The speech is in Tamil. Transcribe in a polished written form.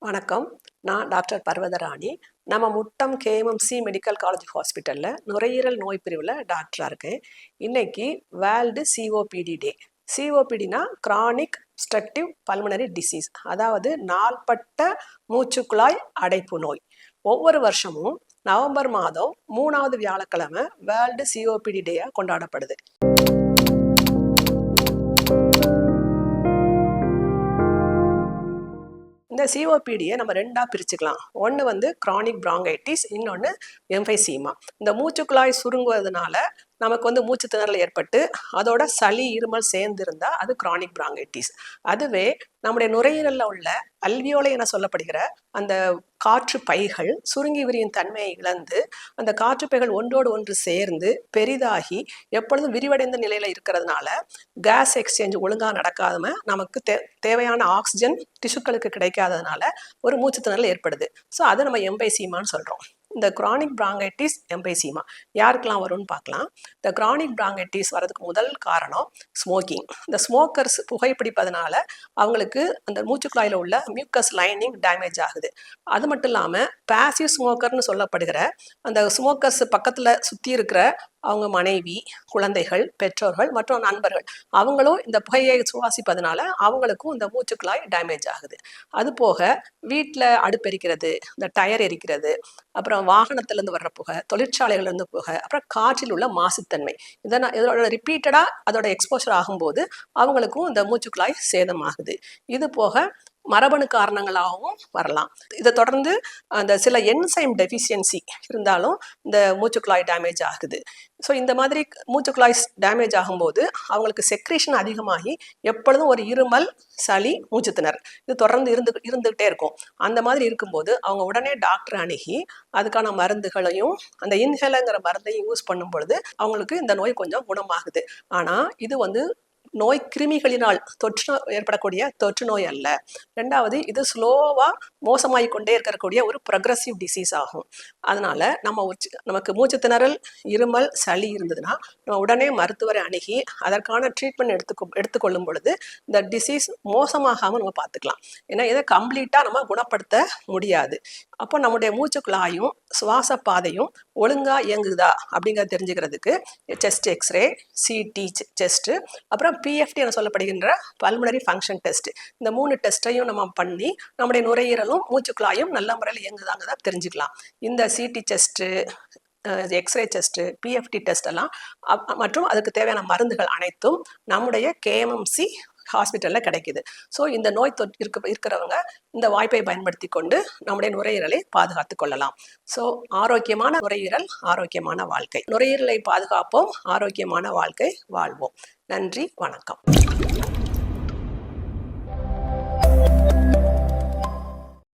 வணக்கம். நான் டாக்டர் பர்வதராணி. நம்ம முட்டம் கேஎம்எம்சி மெடிக்கல் காலேஜ் ஹாஸ்பிட்டலில் நுரையீரல் நோய் பிரிவில் டாக்டராக இருக்கேன். இன்னைக்கு வேர்ல்டு சிஓபிடி டே. சிஓபிடினா கிரானிக் obstructive பல்மனரி டிசீஸ், அதாவது நாள்பட்ட மூச்சுக்குழாய் அடைப்பு நோய். ஒவ்வொரு வருஷமும் நவம்பர் மாதம் 3வது வியாழக்கிழமை வேர்ல்டு சிஓபிடி டேயாக கொண்டாடப்படுது. இந்த சிஓபிடியை நம்ம ரெண்டாக பிரிச்சுக்கலாம். ஒன்று வந்து கிரானிக் பிராங்கைட்டிஸ், இன்னொன்று எம்பைசீமா. இந்த மூச்சுக்குழாய் சுருங்குவதனால நமக்கு வந்து மூச்சு திணறல் ஏற்பட்டு அதோட சளி இருமல் சேர்ந்திருந்தா அது கிரானிக் பிராங்கைட்டிஸ். அதுவே நம்முடைய நுரையீரலில் உள்ள அல்வியோலை என சொல்லப்படுகிற அந்த காற்று பைகள் சுருங்கி விரியும் தன்மையை இழந்து அந்த காற்று பைகள் ஒன்றோடு ஒன்று சேர்ந்து பெரிதாகி எப்பொழுதும் விரிவடைந்த நிலையில இருக்கிறதுனால கேஸ் எக்ஸ்சேஞ்ச் ஒழுங்காக நடக்காம நமக்கு தேவையான ஆக்சிஜன் டிஷ்யூக்களுக்கு கிடைக்காததுனால ஒரு மூச்சு திணறல் ஏற்படுது. ஸோ அதை நம்ம எம்பைசீமான்னு சொல்றோம். இந்த கிரானிக் பிராங்கைட்டிஸ் எம்பைசீமா யாருக்கெல்லாம் வரும்னு பார்க்கலாம். இந்த கிரானிக் பிராங்கைட்டிஸ் வரதுக்கு முதல் காரணம் ஸ்மோக்கிங். இந்த ஸ்மோக்கர்ஸ் புகைப்பிடிப்பதனால அவங்களுக்கு அந்த மூச்சுக்குழாயில் உள்ள மியூக்கஸ் லைனிங் டேமேஜ் ஆகுது. அது மட்டும் இல்லாமல் பாசிவ் ஸ்மோக்கர்னு சொல்லப்படுகிற அந்த ஸ்மோக்கர்ஸ் பக்கத்தில் சுற்றி இருக்கிற அவங்க மனைவி, குழந்தைகள், பெற்றோர்கள் மற்றும் நண்பர்கள் அவங்களும் இந்த புகையை சுவாசிப்பதனால அவங்களுக்கும் இந்த மூச்சுக்குழாய் டேமேஜ் ஆகுது. அது போக வீட்டில் அடுப்பெரிக்கிறது, இந்த டயர் எரிக்கிறது, அப்புறம் வாகனத்திலேருந்து வர்ற புகை, தொழிற்சாலைகள்லேருந்து புகை, அப்புறம் காற்றில் உள்ள மாசுத்தன்மை, இதோட ரிப்பீட்டடாக அதோட எக்ஸ்போஷர் ஆகும்போது அவங்களுக்கும் இந்த மூச்சுக்குழாய் சேதமாகுது. இது போக மரபணு காரணங்களாகவும் வரலாம். இதை தொடர்ந்து அந்த சில என்சைம் டெஃபிஷியன்சி இருந்தாலும் இந்த மூச்சுக்குழாய் டேமேஜ் ஆகுது. ஸோ இந்த மாதிரி மூச்சுக்குழாய் டேமேஜ் ஆகும்போது அவங்களுக்கு செக்ரேஷன் அதிகமாகி எப்பொழுதும் ஒரு இருமல், சளி, மூச்சுத்திணறல் இது தொடர்ந்து இருந்துகிட்டே இருக்கும். அந்த மாதிரி இருக்கும்போது அவங்க உடனே டாக்டர் அணுகி அதுக்கான மருந்துகளையும் அந்த இன்ஹேலங்கிற மருந்தையும் யூஸ் பண்ணும் பொழுது அவங்களுக்கு இந்த நோய் கொஞ்சம் குணமாகுது. ஆனால் இது வந்து நோய் கிருமிகளினால் ஏற்படக்கூடிய தொற்று நோய் அல்ல. ரெண்டாவது, இது ஸ்லோவாக மோசமாகி கொண்டே இருக்கக்கூடிய ஒரு ப்ரொக்ரெசிவ் டிசீஸ் ஆகும். அதனால நமக்கு மூச்சு திணறல், இருமல், சளி இருந்ததுன்னா நம்ம உடனே மருத்துவரை அணுகி அதற்கான ட்ரீட்மெண்ட் எடுத்துக்கொள்ளும் பொழுது இந்த டிசீஸ் மோசமாகாமல் நம்ம பார்த்துக்கலாம். ஏன்னா இதை கம்ப்ளீட்டாக நம்ம குணப்படுத்த முடியாது. அப்போ நம்முடைய மூச்சுக்குழாயும் சுவாச பாதையும் ஒழுங்காக இயங்குதா அப்படிங்கிறத தெரிஞ்சுக்கிறதுக்கு செஸ்ட் எக்ஸ்ரே, சிடி செஸ்ட்டு, அப்புறம் பிஎஃப்டி என சொல்லப்படுகின்ற பல்மனரி ஃபங்க்ஷன் டெஸ்ட், இந்த 3 டெஸ்ட்டையும் நம்ம பண்ணி நம்முடைய நுரையீரலும் மூச்சுக்குழாயும் நல்ல முறையில் இயங்குதாங்கிறத தெரிஞ்சுக்கலாம். இந்த CT chest, x ray chest, PFT test எல்லாம் மற்றும் அதுக்கு தேவையான மருந்துகள் அனைத்தும் நம்முடைய கேஎம்எம்சி ஹாஸ்பிட்டலில் கிடைக்குது. ஸோ இந்த நோய் இருக்கிறவங்க இந்த வாய்ப்பை பயன்படுத்தி கொண்டு நம்முடைய நுரையீரலை பாதுகாத்து கொள்ளலாம். ஸோ ஆரோக்கியமான நுரையீரல், ஆரோக்கியமான வாழ்க்கை. நுரையீரலை பாதுகாப்போம், ஆரோக்கியமான வாழ்க்கை வாழ்வோம். நன்றி, வணக்கம்.